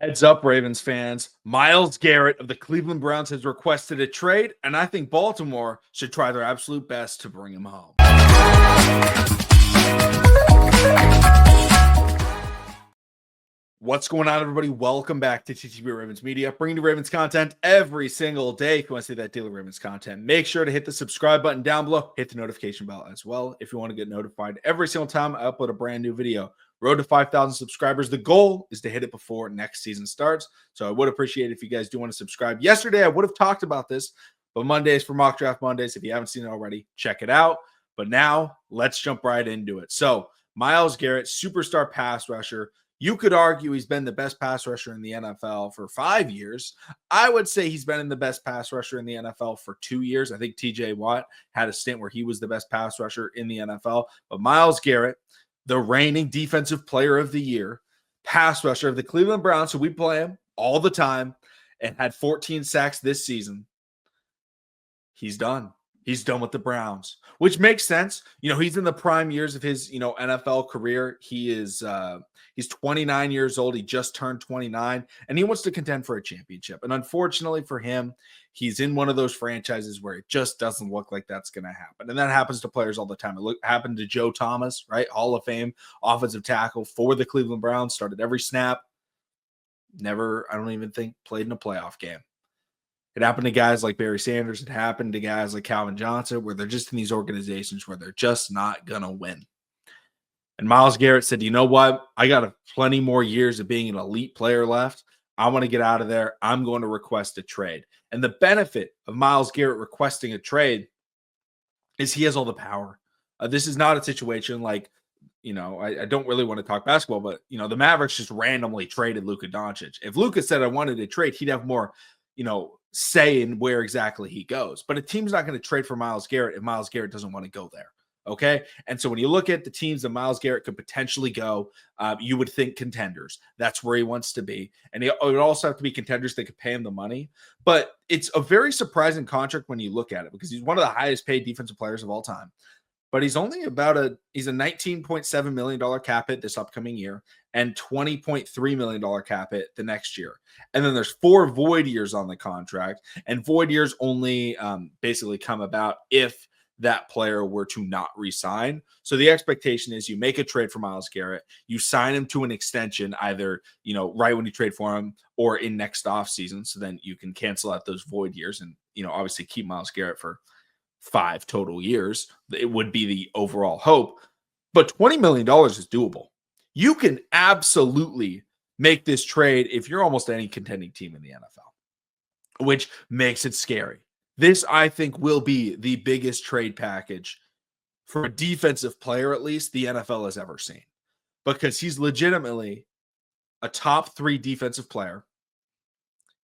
Heads up, Ravens fans. Myles Garrett of the Cleveland Browns has requested a trade, and I think Baltimore should try their absolute best to bring him home. What's going on, everybody? Welcome back to TTB Ravens Media, bringing you Ravens content every single day. If you want to see that daily Ravens content, make sure to hit the subscribe button down below. Hit the notification bell as well if you want to get notified every single time I upload a brand new video. Road to 5,000 subscribers. The goal is to hit it before next season starts. So I would appreciate it if you guys do want to subscribe. Yesterday, I would have talked about this, but Mondays for Mock Draft Mondays. If you haven't seen it already, check it out. But now let's jump right into it. So Myles Garrett, superstar pass rusher. You could argue he's been the best pass rusher in the NFL for 5 years. I would say he's been in the best pass rusher in the NFL for 2 years. I think TJ Watt had a stint where he was the best pass rusher in the NFL. But Myles Garrett, the reigning defensive player of the year, pass rusher of the Cleveland Browns, who we play him all the time, and had 14 sacks this season. He's done. He's done with the Browns, which makes sense. You know, he's in the prime years of his, NFL career. He's 29 years old. He just turned 29, and he wants to contend for a championship. And unfortunately for him, he's in one of those franchises where it just doesn't look like that's going to happen. And that happens to players all the time. It happened to Joe Thomas, right? Hall of Fame offensive tackle for the Cleveland Browns, started every snap. Never, I don't even think, played in a playoff game. It happened to guys like Barry Sanders. It happened to guys like Calvin Johnson, where they're just in these organizations where they're just not going to win. And Myles Garrett said, you know what? I got plenty more years of being an elite player left. I want to get out of there. I'm going to request a trade. And the benefit of Myles Garrett requesting a trade is he has all the power. This is not a situation like, I don't really want to talk basketball, but, the Mavericks just randomly traded Luka Doncic. If Luka said I wanted a trade, he'd have more, say in where exactly he goes. But a team's not going to trade for Myles Garrett if Myles Garrett doesn't want to go there. Okay. And so when you look at the teams that Myles Garrett could potentially go, you would think contenders. That's where he wants to be. And it would also have to be contenders that could pay him the money. But it's a very surprising contract when you look at it, because he's one of the highest paid defensive players of all time. But he's only he's a $19.7 million cap hit this upcoming year and $20.3 million cap hit the next year. And then there's 4 void years on the contract, and void years only basically come about if that player were to not re-sign. So the expectation is you make a trade for Myles Garrett, you sign him to an extension, either, right when you trade for him or in next offseason. So then you can cancel out those void years and, obviously keep Myles Garrett for 5 total years. It would be the overall hope, but $20 million is doable. You can absolutely make this trade if you're almost any contending team in the NFL, which makes it scary. This, I think, will be the biggest trade package for a defensive player, at least, the NFL has ever seen, because he's legitimately a top 3 defensive player.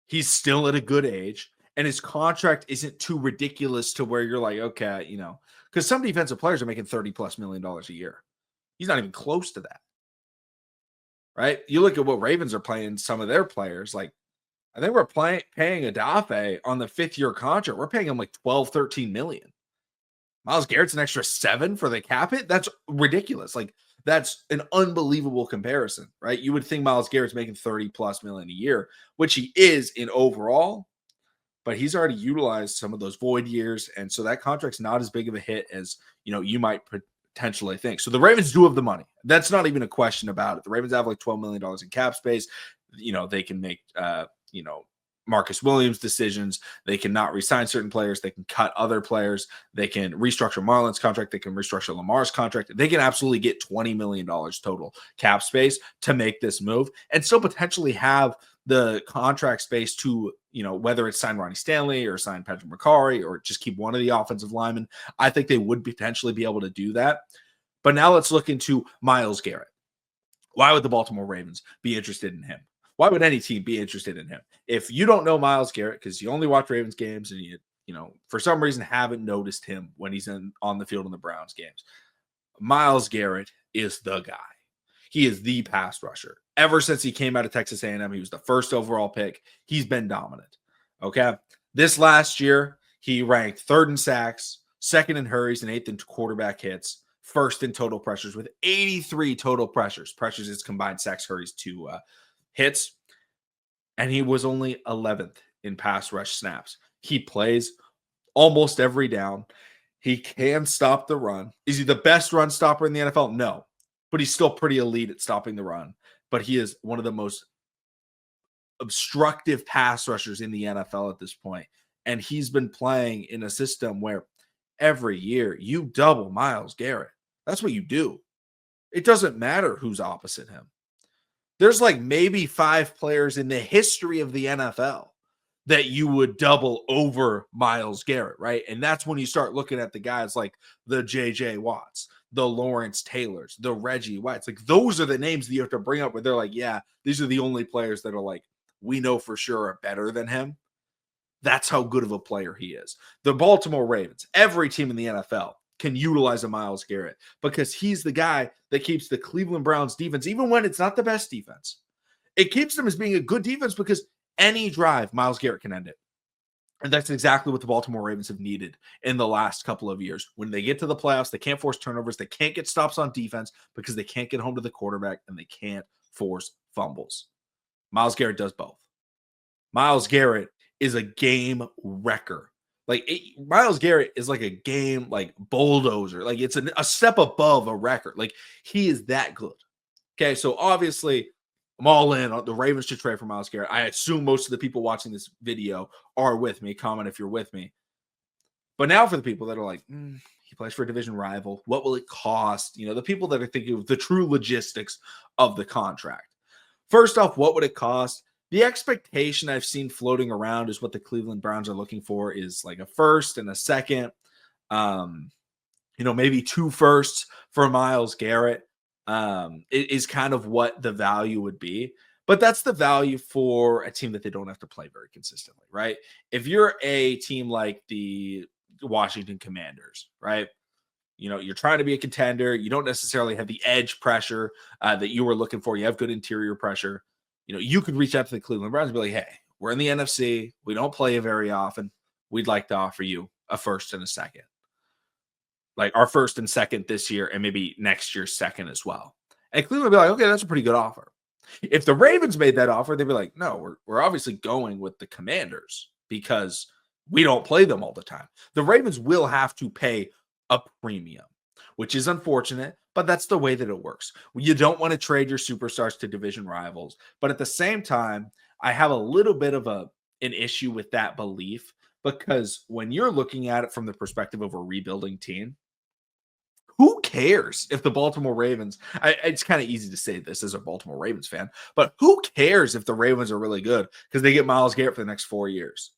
He's still at a good age. And his contract isn't too ridiculous to where you're like, okay, because some defensive players are making $30+ million a year. He's not even close to that. Right? You look at what Ravens are playing some of their players. Like, I think we're paying Adafe on the 5th-year contract. We're paying him like 12, 13 million. Myles Garrett's an extra 7 for the cap hit. That's ridiculous. Like, that's an unbelievable comparison, right? You would think Myles Garrett's making $30+ million a year, which he is in overall. But he's already utilized some of those void years, and so that contract's not as big of a hit as you might potentially think. So the Ravens do have the money. That's not even a question about it. The Ravens have like $12 million in cap space. They can make Marcus Williams decisions. They can not re-sign certain players. They can cut other players. They can restructure Marlon's contract. They can restructure Lamar's contract. They can absolutely get $20 million total cap space to make this move, and still potentially have the contract space to, whether it's sign Ronnie Stanley or sign Patrick McCarry or just keep one of the offensive linemen. I think they would potentially be able to do that. But now let's look into Myles Garrett. Why would the Baltimore Ravens be interested in him? Why would any team be interested in him? If you don't know Myles Garrett, because you only watch Ravens games and you for some reason haven't noticed him when he's on the field in the Browns games, Myles Garrett is the guy. He is the pass rusher. Ever since he came out of Texas A&M, he was the first overall pick. He's been dominant. Okay. This last year, he ranked 3rd in sacks, 2nd in hurries, and 8th in quarterback hits, 1st in total pressures with 83 total pressures. Pressures is combined sacks, hurries to hits. and he was only 11th in pass rush snaps. He plays almost every down. He can stop the run. Is he the best run stopper in the NFL? No, but he's still pretty elite at stopping the run. But he is one of the most obstructive pass rushers in the NFL at this point. And he's been playing in a system where every year you double Myles Garrett. That's what you do. It doesn't matter who's opposite him. There's like maybe 5 players in the history of the NFL that you would double over Myles Garrett, right? And that's when you start looking at the guys like the JJ Watts, the Lawrence Taylors, the Reggie Whites. Like those are the names that you have to bring up where they're like, yeah, these are the only players that are like, we know for sure are better than him. That's how good of a player he is. The Baltimore Ravens, every team in the NFL can utilize a Myles Garrett because he's the guy that keeps the Cleveland Browns defense, even when it's not the best defense. It keeps them as being a good defense because any drive, Myles Garrett can end it. And that's exactly what the Baltimore Ravens have needed in the last couple of years. When they get to the playoffs, they can't force turnovers. They can't get stops on defense because they can't get home to the quarterback and they can't force fumbles. Myles Garrett does both. Myles Garrett is a game wrecker. Myles Garrett is like a game like bulldozer. Like it's a step above a record. Like he is that good. Okay, so obviously I'm all in on the Ravens to trade for Myles Garrett. I assume most of the people watching this video are with me. Comment if you're with me. But now for the people that are like, he plays for a division rival. What will it cost? You know, the people that are thinking of the true logistics of the contract. First off, what would it cost? The expectation I've seen floating around is what the Cleveland Browns are looking for is like a first and a second, maybe 2 firsts for Myles Garrett. It is kind of what the value would be, but that's the value for a team that they don't have to play very consistently, right? If you're a team like the Washington Commanders, right? You're trying to be a contender. You don't necessarily have the edge pressure that you were looking for. You have good interior pressure. You could reach out to the Cleveland Browns and be like, hey, we're in the NFC. We don't play you very often. We'd like to offer you a first and a second. Like our first and second this year and maybe next year's second as well. And Cleveland would be like, okay, that's a pretty good offer. If the Ravens made that offer, they'd be like, no, we're obviously going with the Commanders because we don't play them all the time. The Ravens will have to pay a premium, which is unfortunate, but that's the way that it works. You don't want to trade your superstars to division rivals. But at the same time, I have a little bit of an issue with that belief because when you're looking at it from the perspective of a rebuilding team, who cares if the Baltimore Ravens, it's kind of easy to say this as a Baltimore Ravens fan, but who cares if the Ravens are really good because they get Myles Garrett for the next 4 years?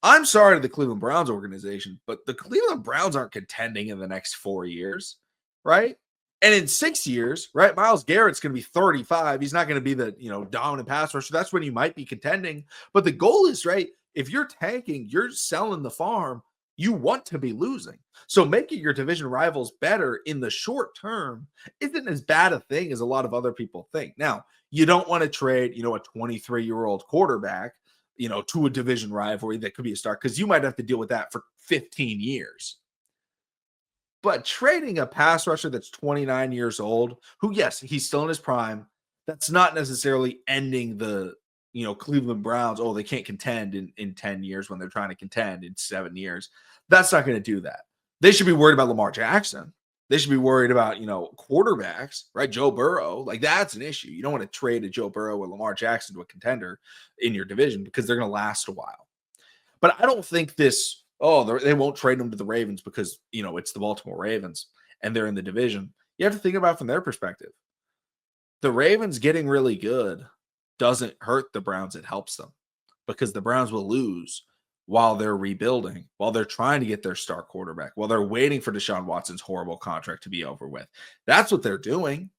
I'm sorry to the Cleveland Browns organization, but the Cleveland Browns aren't contending in the next 4 years, right? And in 6 years, right, Myles Garrett's going to be 35. He's not going to be the, dominant pass rusher. That's when you might be contending. But the goal is, right, if you're tanking, you're selling the farm, you want to be losing. So making your division rivals better in the short term isn't as bad a thing as a lot of other people think. Now, you don't want to trade, a 23-year-old quarterback, to a division rivalry that could be a start because you might have to deal with that for 15 years. But trading a pass rusher that's 29 years old, who, yes, he's still in his prime, that's not necessarily ending the, Cleveland Browns, they can't contend in 10 years when they're trying to contend in 7 years. That's not going to do that. They should be worried about Lamar Jackson. They should be worried about, quarterbacks, right? Joe Burrow. Like, that's an issue. You don't want to trade a Joe Burrow or Lamar Jackson to a contender in your division because they're going to last a while. But I don't think this, they won't trade them to the Ravens because, it's the Baltimore Ravens and they're in the division. You have to think about it from their perspective. The Ravens getting really good doesn't hurt the Browns. It helps them because the Browns will lose while they're rebuilding, while they're trying to get their star quarterback, while they're waiting for Deshaun Watson's horrible contract to be over with. That's what they're doing.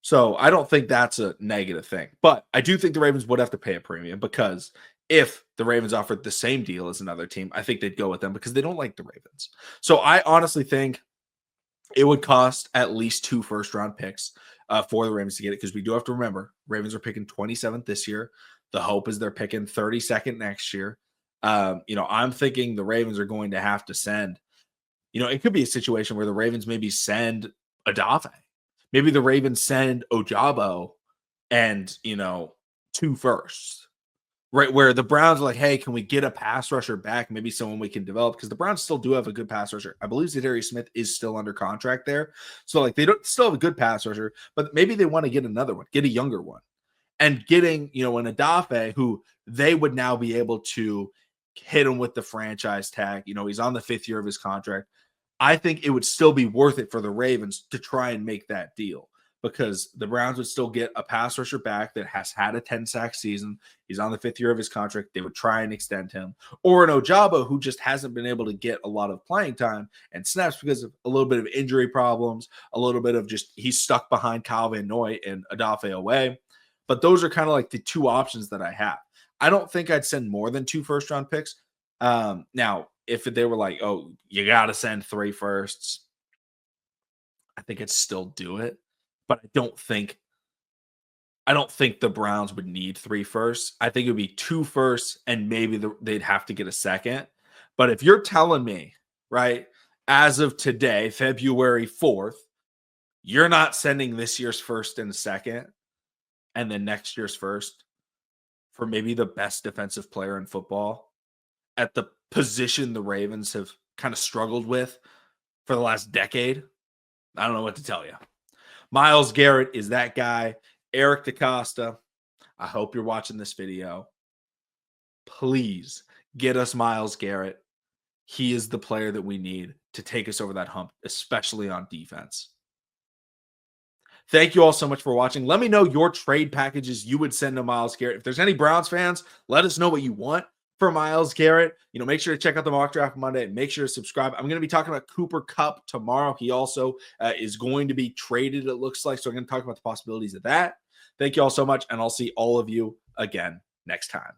So I don't think that's a negative thing. But I do think the Ravens would have to pay a premium because if the Ravens offered the same deal as another team, I think they'd go with them because they don't like the Ravens. So I honestly think it would cost at least 2 first-round picks for the Ravens to get it because we do have to remember Ravens are picking 27th this year. The hope is they're picking 32nd next year. I'm thinking the Ravens are going to have to send, it could be a situation where the Ravens maybe send Adave. Maybe the Ravens send Ojabo and, 2 firsts, right? Where the Browns are like, hey, can we get a pass rusher back? Maybe someone we can develop, because the Browns still do have a good pass rusher. I believe Zadarius Smith is still under contract there. So like they don't still have a good pass rusher, but maybe they want to get another one, get a younger one. And getting, an Adafe who they would now be able to hit him with the franchise tag. He's on the 5th year of his contract. I think it would still be worth it for the Ravens to try and make that deal, because the Browns would still get a pass rusher back that has had a 10-sack season. He's on the 5th year of his contract. They would try and extend him. Or an Ojabo who just hasn't been able to get a lot of playing time and snaps because of a little bit of injury problems, a little bit of just he's stuck behind Kyle Van Noy and Adafe away. But those are kind of like the 2 options that I have. I don't think I'd send more than 2 first-round picks. Now, if they were like, oh, you got to send 3 firsts, I think I'd still do it. But I don't think the Browns would need 3 firsts. I think it would be 2 firsts and maybe they'd have to get a second. But if you're telling me, right, as of today, February 4th, you're not sending this year's first and second, and then next year's first for maybe the best defensive player in football at the position the Ravens have kind of struggled with for the last decade, I don't know what to tell you. Myles Garrett is that guy. Eric DaCosta, I hope you're watching this video. Please get us Myles Garrett. He is the player that we need to take us over that hump, especially on defense. Thank you all so much for watching. Let me know your trade packages you would send to Myles Garrett. If there's any Browns fans, let us know what you want for Myles Garrett. Make sure to check out the Mock Draft Monday. Make sure to subscribe. I'm going to be talking about Cooper Kupp tomorrow. He also is going to be traded, it looks like. So I'm going to talk about the possibilities of that. Thank you all so much, and I'll see all of you again next time.